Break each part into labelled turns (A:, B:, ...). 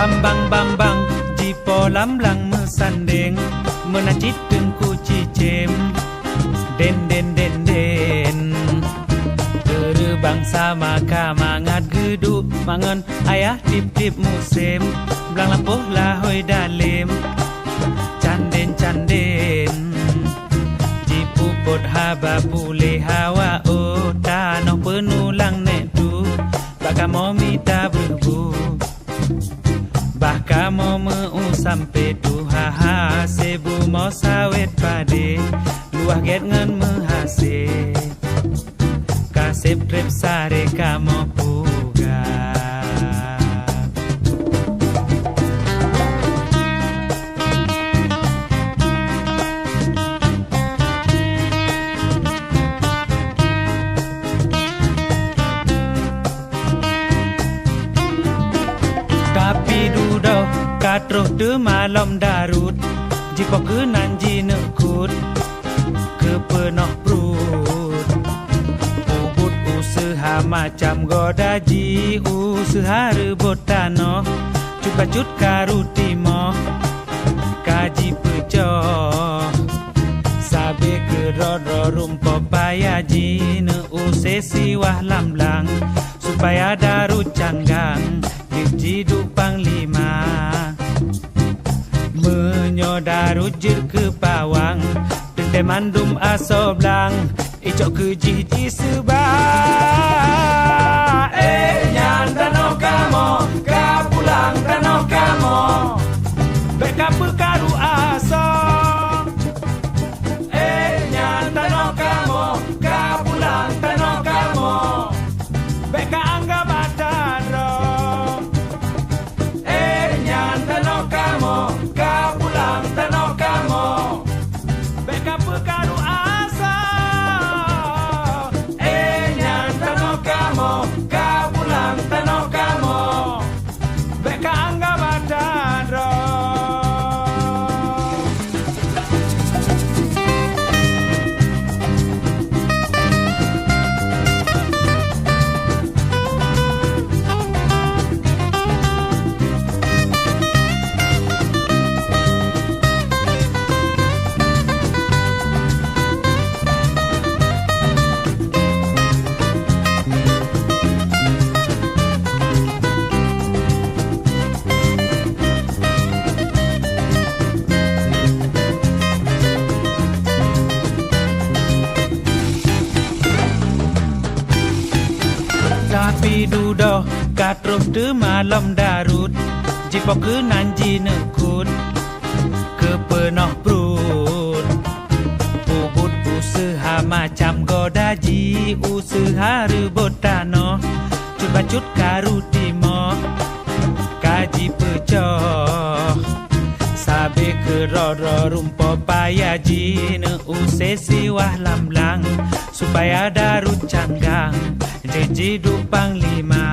A: Bambang jipo lamlang mesandeng menajit tengku cicem den bangsa maka mangat geduk mangan ayah tip musim belang lampuh lahoi dalim canden jipu pot haba pule hawa tanoh penulang netu baka mau mita berbu bahkan mau meu sampai tu haha sebu mau sawet pade luah get ngan mehase kasep trep sare kamo puga tapi dudau katroh de malam darut jipo ke nanji nekut ke penoh perut ubut usaha macam godaji usaha rebut tanoh cukacut karutimo kaji pecoh sabe ke rodro rumpo payaji ne usesi wah lamlang supaya darut canggang jiduk panglima menyodarujir ke pawang tente mandum asoblang icok ke jiji sebab nyan danau kamo kapulang danau kamo beka pekaru aso nyan danau kamo kapulang danau kamo beka angga bataro kapulang tanau kamo beka pekaru asa nyan tanau kamo kapulang tanau kamo beka angga bataro tapi dudoh katroh de malam darut jipo ke nanji nekut ke penoh perut ubut usaha macam godaji usaha rebut tanoh cut karutimo kaji pecoh sabe ke roro rumpo payaji ne usesi wah lamlang supaya darut canggang jiduk panglima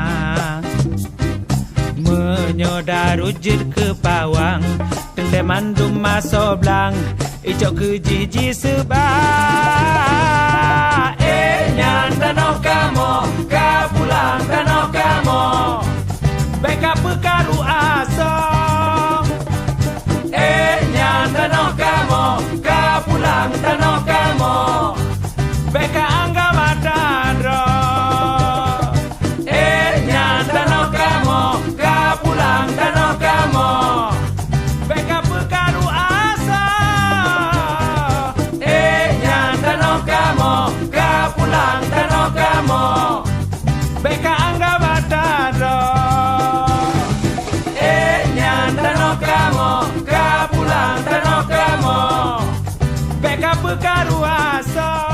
A: menyodarujir ke pawang tente mandum masoblang icok ke jiji sebab nyan danau kamo kapulang danau kamo beka pekaru aso nyan danau kamo kapulang danau kamo beka angga matadro kapulang danau kamo beka pekaru asa nyan danau kamo kapulang danau kamo beka angga bataro nyan danau kamo kapulang danau kamo beka pekaru asa